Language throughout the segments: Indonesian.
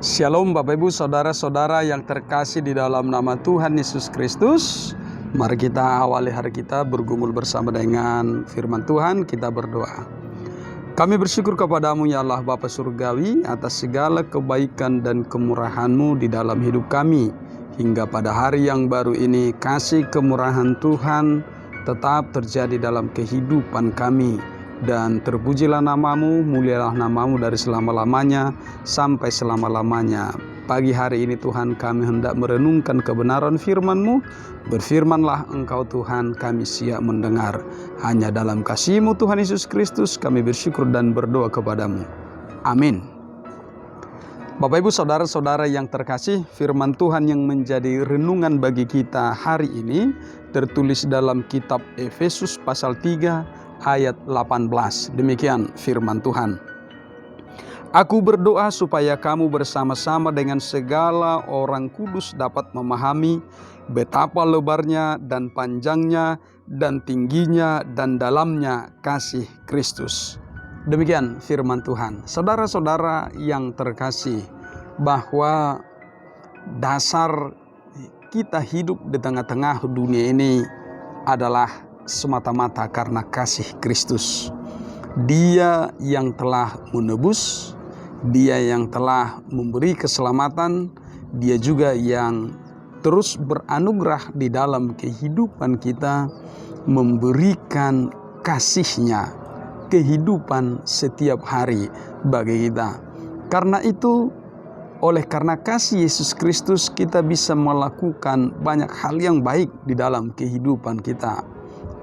Shalom Bapak Ibu Saudara-saudara yang terkasih di dalam nama Tuhan Yesus Kristus. Mari kita awali hari kita bergumul bersama dengan firman Tuhan. Kita berdoa. Kami bersyukur kepadamu ya Allah Bapa Surgawi atas segala kebaikan dan kemurahan-Mu di dalam hidup kami. Hingga pada hari yang baru ini kasih kemurahan Tuhan tetap terjadi dalam kehidupan kami. Dan terpujilah namamu, mulialah namamu dari selama-lamanya sampai selama-lamanya. Pagi hari ini Tuhan kami hendak merenungkan kebenaran firman-Mu. Berfirmanlah Engkau Tuhan, kami siap mendengar. Hanya dalam kasih-Mu Tuhan Yesus Kristus kami bersyukur dan berdoa kepadamu. Amin. Bapak Ibu Saudara-saudara yang terkasih, firman Tuhan yang menjadi renungan bagi kita hari ini tertulis dalam kitab Efesus pasal 3 ayat 18. Demikian firman Tuhan. Aku berdoa supaya kamu bersama-sama dengan segala orang kudus dapat memahami betapa lebarnya dan panjangnya dan tingginya dan dalamnya kasih Kristus. Demikian firman Tuhan. Saudara-saudara yang terkasih, bahwa dasar kita hidup di tengah-tengah dunia ini adalah semata-mata karena kasih Kristus. Dia yang telah menebus, Dia yang telah memberi keselamatan, Dia juga yang terus beranugerah di dalam kehidupan kita, memberikan kasih-Nya, kehidupan setiap hari bagi kita. Karena itu, oleh karena kasih Yesus Kristus, kita bisa melakukan banyak hal yang baik di dalam kehidupan kita.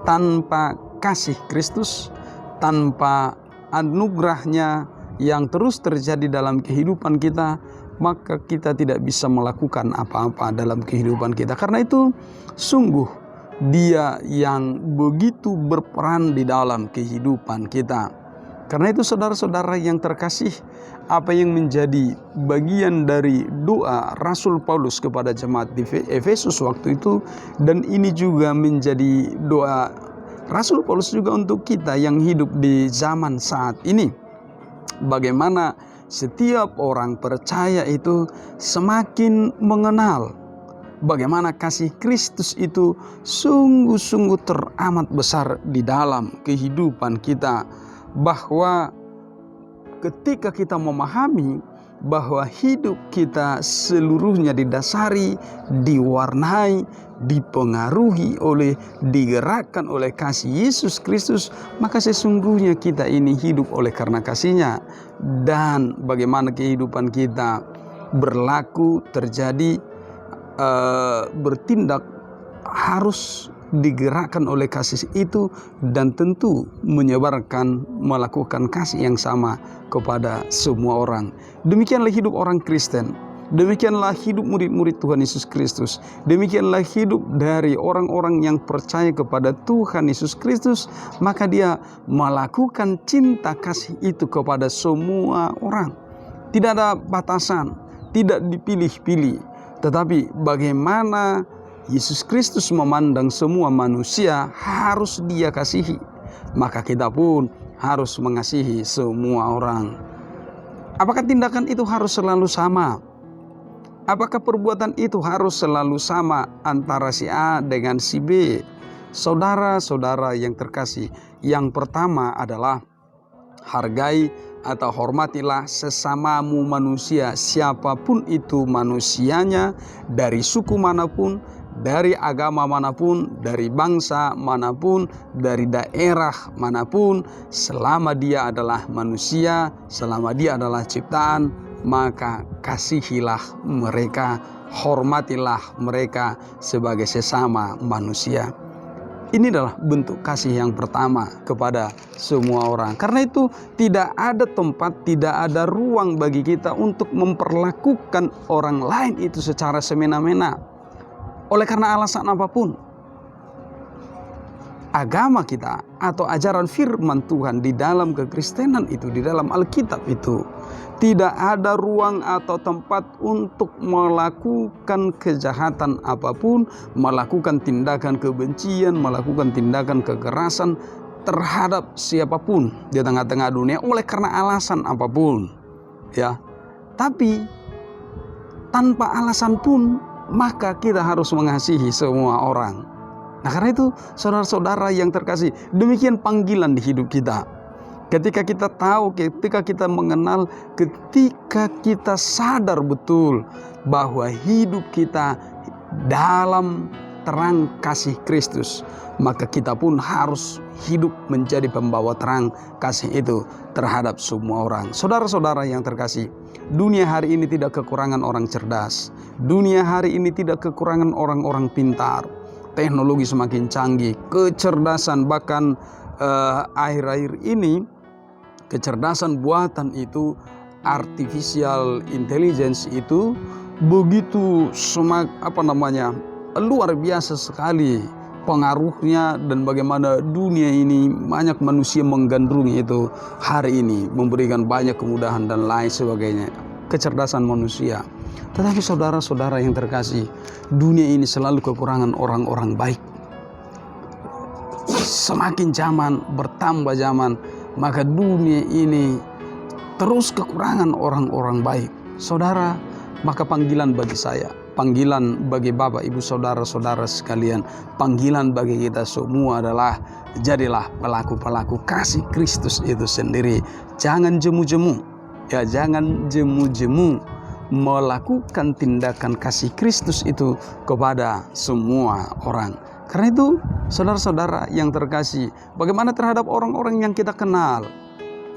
Tanpa kasih Kristus, tanpa anugerahnya yang terus terjadi dalam kehidupan kita, maka kita tidak bisa melakukan apa-apa dalam kehidupan kita. Karena itu sungguh Dia yang begitu berperan di dalam kehidupan kita. Karena itu saudara-saudara yang terkasih, apa yang menjadi bagian dari doa Rasul Paulus kepada jemaat di Efesus waktu itu, dan ini juga menjadi doa Rasul Paulus juga untuk kita yang hidup di zaman saat ini. Bagaimana setiap orang percaya itu semakin mengenal bagaimana kasih Kristus itu sungguh-sungguh teramat besar di dalam kehidupan kita. Bahwa ketika kita memahami bahwa hidup kita seluruhnya didasari, diwarnai, dipengaruhi oleh, digerakkan oleh kasih Yesus Kristus, maka sesungguhnya kita ini hidup oleh karena kasih-Nya. Dan bagaimana kehidupan kita berlaku, terjadi, bertindak harus digerakkan oleh kasih itu, dan tentu menyebarkan, melakukan kasih yang sama kepada semua orang. Demikianlah hidup orang Kristen, demikianlah hidup murid-murid Tuhan Yesus Kristus, demikianlah hidup dari orang-orang yang percaya kepada Tuhan Yesus Kristus. Maka dia melakukan cinta kasih itu kepada semua orang. Tidak ada batasan, tidak dipilih-pilih, tetapi bagaimana Yesus Kristus memandang semua manusia harus Dia kasihi, maka kita pun harus mengasihi semua orang. Apakah tindakan itu harus selalu sama? Apakah perbuatan itu harus selalu sama antara si A dengan si B? Saudara-saudara yang terkasih, yang pertama adalah hargai atau hormatilah sesamamu manusia, siapapun itu manusianya, dari suku manapun, dari agama manapun, dari bangsa manapun, dari daerah manapun. Selama dia adalah manusia, selama dia adalah ciptaan, maka kasihilah mereka, hormatilah mereka sebagai sesama manusia. Ini adalah bentuk kasih yang pertama kepada semua orang. Karena itu tidak ada tempat, tidak ada ruang bagi kita untuk memperlakukan orang lain itu secara semena-mena. Oleh karena alasan apapun, agama kita atau ajaran firman Tuhan di dalam kekristenan itu, di dalam Alkitab itu, tidak ada ruang atau tempat untuk melakukan kejahatan apapun, melakukan tindakan kebencian, melakukan tindakan kekerasan terhadap siapapun di tengah-tengah dunia oleh karena alasan apapun, ya. Tapi tanpa alasan pun, maka kita harus mengasihi semua orang. Nah, karena itu saudara-saudara yang terkasih, demikian panggilan di hidup kita. Ketika kita tahu, ketika kita mengenal, ketika kita sadar betul bahwa hidup kita dalam terang kasih Kristus, maka kita pun harus hidup menjadi pembawa terang kasih itu terhadap semua orang. Saudara-saudara yang terkasih, dunia hari ini tidak kekurangan orang cerdas. Dunia hari ini tidak kekurangan orang-orang pintar. Teknologi semakin canggih, kecerdasan, bahkan akhir-akhir ini kecerdasan buatan itu, artificial intelligence itu begitu luar biasa sekali pengaruhnya, dan bagaimana dunia ini banyak manusia menggandrungi itu hari ini, memberikan banyak kemudahan dan lain sebagainya, kecerdasan manusia. Tetapi saudara-saudara yang terkasih, dunia ini selalu kekurangan orang-orang baik. Semakin zaman bertambah zaman, maka dunia ini terus kekurangan orang-orang baik. Saudara, maka panggilan bagi saya, panggilan bagi Bapak, Ibu, saudara-saudara sekalian, panggilan bagi kita semua adalah jadilah pelaku-pelaku kasih Kristus itu sendiri. Jangan jemu-jemu, ya jangan jemu-jemu melakukan tindakan kasih Kristus itu kepada semua orang. Karena itu saudara-saudara yang terkasih, bagaimana terhadap orang-orang yang kita kenal?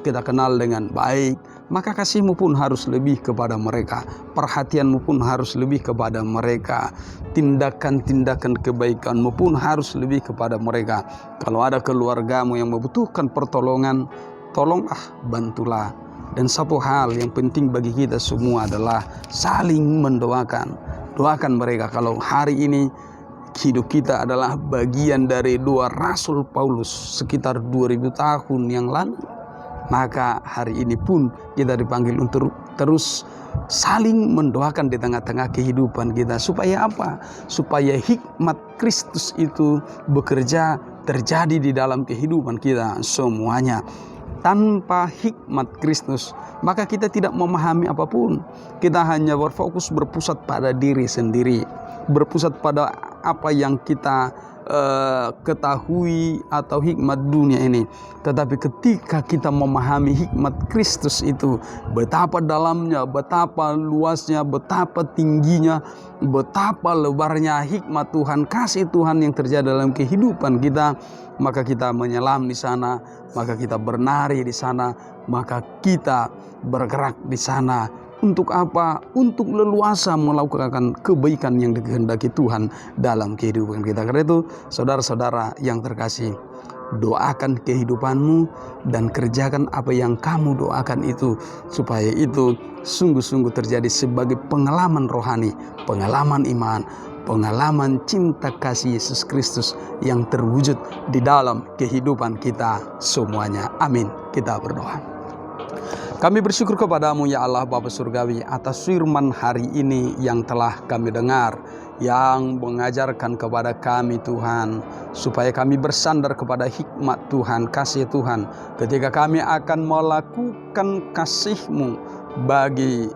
Kita kenal dengan baik, maka kasihmu pun harus lebih kepada mereka, perhatianmu pun harus lebih kepada mereka, tindakan-tindakan kebaikanmu pun harus lebih kepada mereka. Kalau ada keluargamu yang membutuhkan pertolongan, tolonglah, bantulah. Dan satu hal yang penting bagi kita semua adalah saling mendoakan. Doakan mereka. Kalau hari ini hidup kita adalah bagian dari dua Rasul Paulus sekitar 2000 tahun yang lalu, maka hari ini pun kita dipanggil untuk terus saling mendoakan di tengah-tengah kehidupan kita. Supaya apa? Supaya hikmat Kristus itu bekerja, terjadi di dalam kehidupan kita semuanya. Tanpa hikmat Kristus, maka kita tidak memahami apapun. Kita hanya berpusat pada diri sendiri, berpusat pada apa yang kita ketahui atau hikmat dunia ini. Tetapi ketika kita memahami hikmat Kristus itu, betapa dalamnya, betapa luasnya, betapa tingginya, betapa lebarnya hikmat Tuhan, kasih Tuhan yang terjadi dalam kehidupan kita, maka kita menyelam di sana, maka kita bernari di sana, maka kita bergerak di sana. Untuk apa? Untuk leluasa melakukan kebaikan yang dikehendaki Tuhan dalam kehidupan kita. Karena itu, saudara-saudara yang terkasih, doakan kehidupanmu dan kerjakan apa yang kamu doakan itu, supaya itu sungguh-sungguh terjadi sebagai pengalaman rohani, pengalaman iman, pengalaman cinta kasih Yesus Kristus yang terwujud di dalam kehidupan kita semuanya. Amin. Kita berdoa. Kami bersyukur kepadamu ya Allah Bapa Surgawi atas firman hari ini yang telah kami dengar, yang mengajarkan kepada kami Tuhan, supaya kami bersandar kepada hikmat Tuhan, kasih Tuhan, ketika kami akan melakukan kasih-Mu bagi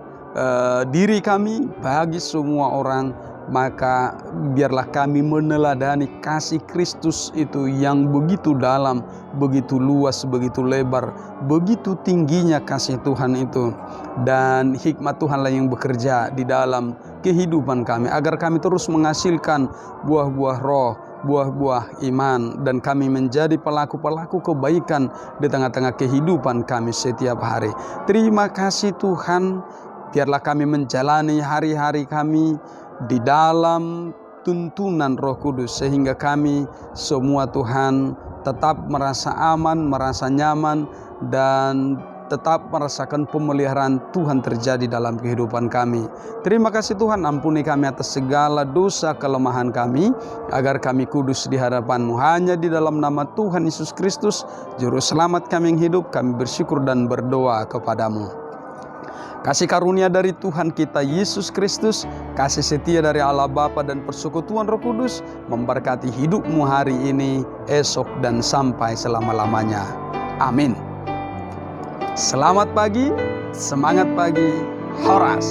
diri kami, bagi semua orang. Maka biarlah kami meneladani kasih Kristus itu yang begitu dalam, begitu luas, begitu lebar, begitu tingginya kasih Tuhan itu. Dan hikmat Tuhanlah yang bekerja di dalam kehidupan kami, agar kami terus menghasilkan buah-buah roh, buah-buah iman, dan kami menjadi pelaku-pelaku kebaikan di tengah-tengah kehidupan kami setiap hari. Terima kasih Tuhan, biarlah kami menjalani hari-hari kami di dalam tuntunan Roh Kudus, sehingga kami semua Tuhan tetap merasa aman, merasa nyaman, dan tetap merasakan pemeliharaan Tuhan terjadi dalam kehidupan kami. Terima kasih Tuhan, ampuni kami atas segala dosa kelemahan kami, agar kami kudus di hadapan-Mu. Hanya di dalam nama Tuhan Yesus Kristus, Juru Selamat kami yang hidup, kami bersyukur dan berdoa kepadamu. Kasih karunia dari Tuhan kita Yesus Kristus, kasih setia dari Allah Bapa dan persekutuan Roh Kudus memberkati hidupmu hari ini, esok, dan sampai selama-lamanya. Amin. Selamat pagi, semangat pagi, Horas.